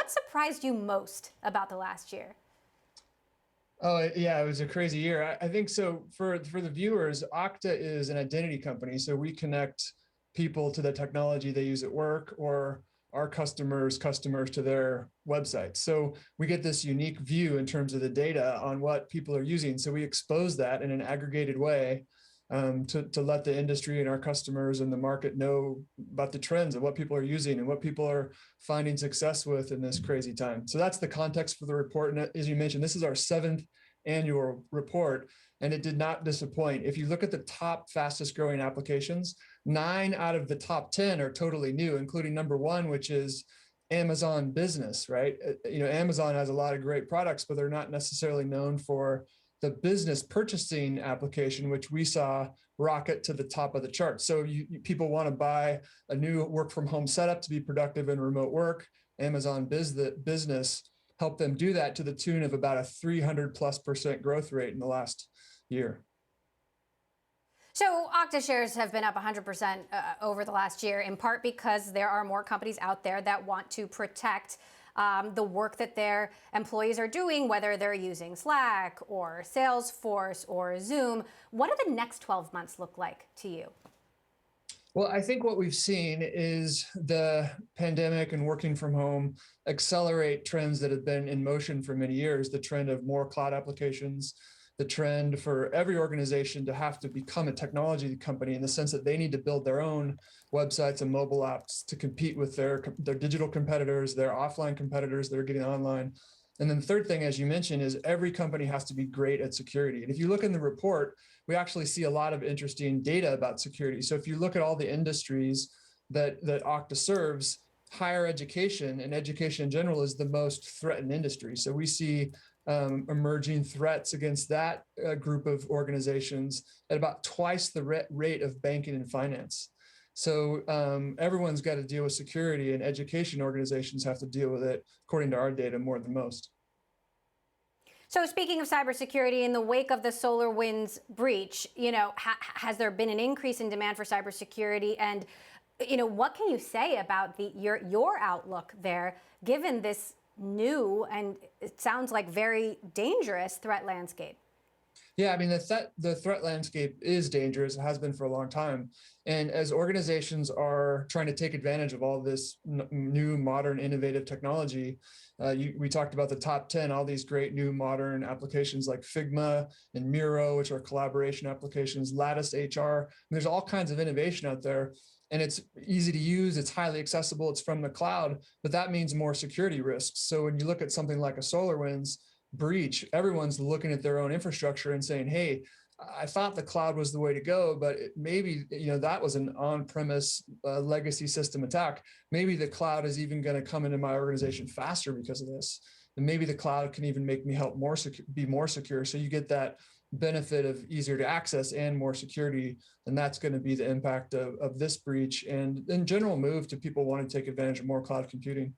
what surprised you most about the last year? Oh, yeah, it was a crazy year. I think so for the viewers, Okta is an identity company. So we connect people to the technology they use at work or our customers to their websites. So we get this unique view in terms of the data on what people are using. So we expose that in an aggregated way to let the industry and our customers and the market know about the trends of what people are using and what people are finding success with in this crazy time. So that's the context for the report. And as you mentioned, this is our 7th annual report, and it did not disappoint. If you look at the top fastest growing applications, 9 out of the top 10 are totally new, including number 1, which is Amazon Business, right? Amazon has a lot of great products, but they're not necessarily known for the business purchasing application, which we saw rocket to the top of the chart. So people want to buy a new work from home setup to be productive in remote work. Amazon Business helped them do that to the tune of about a 300+% growth rate in the last year. So Okta shares have been up 100% over the last year, in part because there are more companies out there that want to protect the work that their employees are doing, whether they're using Slack or Salesforce or Zoom. What do the next 12 months look like to you? Well, I think what we've seen is the pandemic and working from home accelerate trends that have been in motion for many years, the trend of more cloud applications, the trend for every organization to have to become a technology company in the sense that they need to build their own websites and mobile apps to compete with their digital competitors, their offline competitors that are getting online. And then the third thing, as you mentioned, is every company has to be great at security. And if you look in the report, we actually see a lot of interesting data about security. So if you look at all the industries that Okta serves, higher education and education in general is the most threatened industry. So we see emerging threats against that group of organizations at about twice the rate of banking and finance. So everyone's got to deal with security, and education organizations have to deal with it, according to our data, more than most. So speaking of cybersecurity, in the wake of the SolarWinds breach, has there been an increase in demand for cybersecurity? And what can you say about your outlook there, given this new and it sounds like very dangerous threat landscape? Yeah, I mean, the threat landscape is dangerous. It has been for a long time. And as organizations are trying to take advantage of all this new, modern, innovative technology, we talked about the top 10, all these great new modern applications like Figma and Miro, which are collaboration applications, Lattice HR. There's all kinds of innovation out there. And it's easy to use, it's highly accessible, it's from the cloud, but that means more security risks. So when you look at something like a SolarWinds breach, everyone's looking at their own infrastructure and saying, hey, I thought the cloud was the way to go, but maybe that was an on-premise legacy system attack. Maybe the cloud is even going to come into my organization faster because of this. And maybe the cloud can even make me be more secure. So you get that benefit of easier to access and more security. And that's going to be the impact of this breach and in general move to people wanting to take advantage of more cloud computing.